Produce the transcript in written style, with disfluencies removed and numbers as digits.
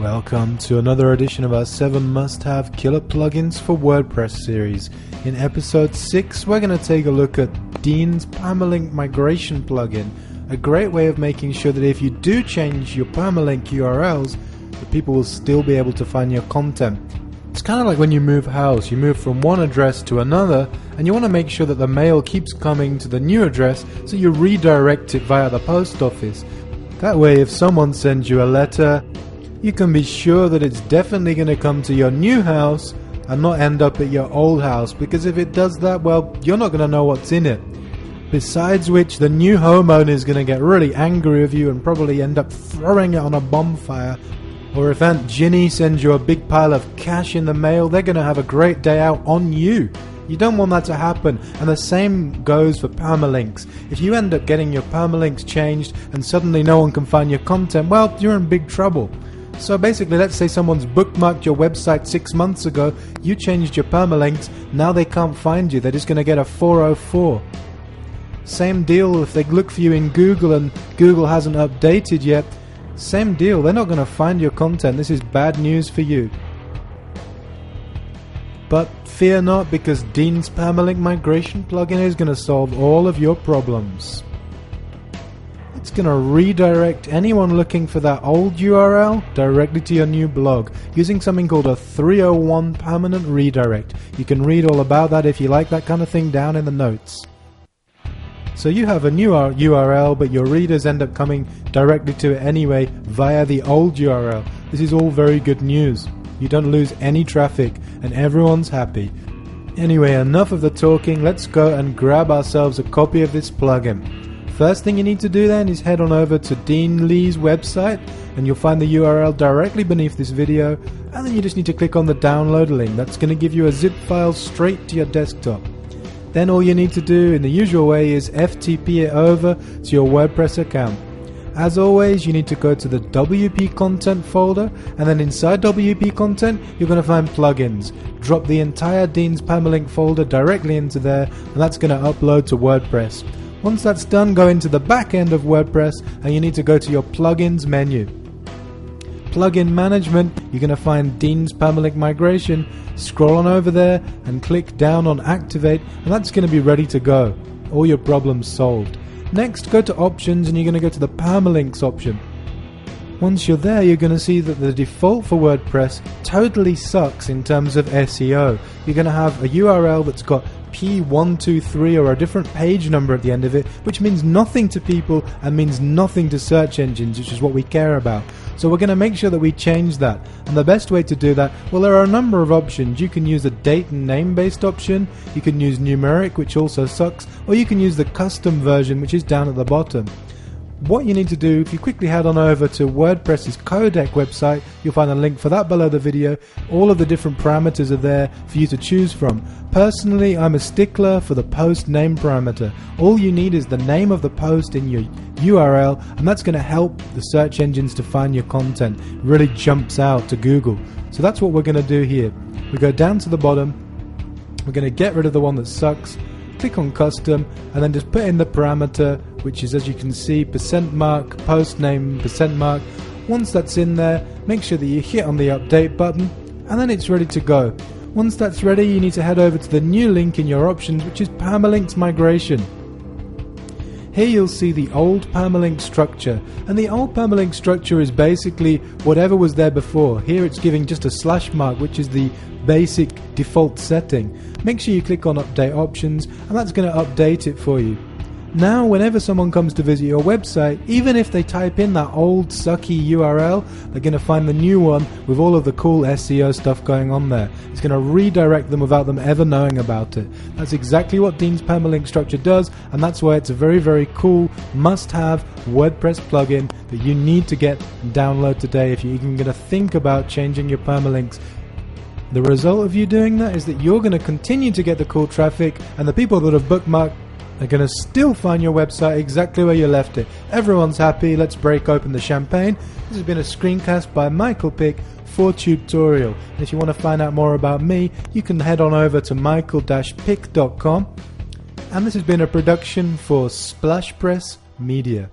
Welcome to another edition of our 7 must-have killer plugins for WordPress series. In episode 6 we're going to take a look at Dean's permalink migration plugin, a great way of making sure that if you do change your permalink URLs, that people will still be able to find your content. It's kind of like when you move house, you move from one address to another and you want to make sure that the mail keeps coming to the new address, so you redirect it via the post office. That way if someone sends you a letter, you can be sure that it's definitely going to come to your new house and not end up at your old house, because if it does that, well, you're not going to know what's in it. Besides which, the new homeowner is going to get really angry with you and probably end up throwing it on a bonfire. Or if Aunt Ginny sends you a big pile of cash in the mail, they're going to have a great day out on you. You don't want that to happen, and the same goes for permalinks. If you end up getting your permalinks changed and suddenly no one can find your content, well, you're in big trouble. So basically, let's say someone's bookmarked your website 6 months ago, you changed your permalinks, now they can't find you, they're just going to get a 404. Same deal if they look for you in Google and Google hasn't updated yet, same deal, they're not going to find your content. This is bad news for you. But fear not, because Dean's permalink migration plugin is going to solve all of your problems. It's going to redirect anyone looking for that old URL directly to your new blog using something called a 301 permanent redirect. You can read all about that if you like that kind of thing down in the notes. So you have a new URL, but your readers end up coming directly to it anyway via the old URL. This is all very good news. You don't lose any traffic and everyone's happy. Anyway, enough of the talking, let's go and grab ourselves a copy of this plugin. First thing you need to do then is head on over to Dean Lee's website and you'll find the URL directly beneath this video, and then you just need to click on the download link. That's going to give you a zip file straight to your desktop. Then all you need to do in the usual way is FTP it over to your WordPress account. As always, you need to go to the WP content folder, and then inside WP content you're going to find plugins. Drop the entire Dean's permalink folder directly into there, and that's going to upload to WordPress. Once that's done, go into the back end of WordPress and you need to go to your plugins menu. Plugin management, you're going to find Dean's permalink migration. Scroll on over there and click down on activate, and that's going to be ready to go. All your problems solved. Next, go to options and you're going to go to the permalinks option. Once you're there, you're going to see that the default for WordPress totally sucks in terms of SEO. You're going to have a URL that's got P123 or a different page number at the end of it, which means nothing to people and means nothing to search engines, which is what we care about. So we're going to make sure that we change that. And the best way to do that, well, there are a number of options. You can use the date and name based option, you can use numeric, which also sucks, or you can use the custom version, which is down at the bottom. What you need to do, if you quickly head on over to WordPress's codec website, you'll find a link for that below the video. All of the different parameters are there for you to choose from. Personally, I'm a stickler for the post name parameter. All you need is the name of the post in your URL, and that's going to help the search engines to find your content. It really jumps out to Google. So that's what we're going to do here. We go down to the bottom, we're going to get rid of the one that sucks, click on custom, and then just put in the parameter, which is, as you can see, %mark, post name, %mark. Once that's in there, make sure that you hit on the update button, and then it's ready to go. Once that's ready, you need to head over to the new link in your options, which is permalinks migration. Here you'll see the old permalink structure, and the old permalink structure is basically whatever was there before. Here it's giving just a slash mark, which is the basic default setting. Make sure you click on update options, and that's going to update it for you. Now whenever someone comes to visit your website, even if they type in that old sucky URL, they're going to find the new one with all of the cool SEO stuff going on there. It's going to redirect them without them ever knowing about it. That's exactly what Dean's permalink structure does, and that's why it's a very, very cool must-have WordPress plugin that you need to get and download today if you're even going to think about changing your permalinks. The result of you doing that is that you're going to continue to get the cool traffic, and the people that have bookmarked are going to still find your website exactly where you left it. Everyone's happy. Let's break open the champagne. This has been a screencast by Michael Pick for Tutorial. And if you want to find out more about me, you can head on over to michael-pick.com. And this has been a production for Splash Press Media.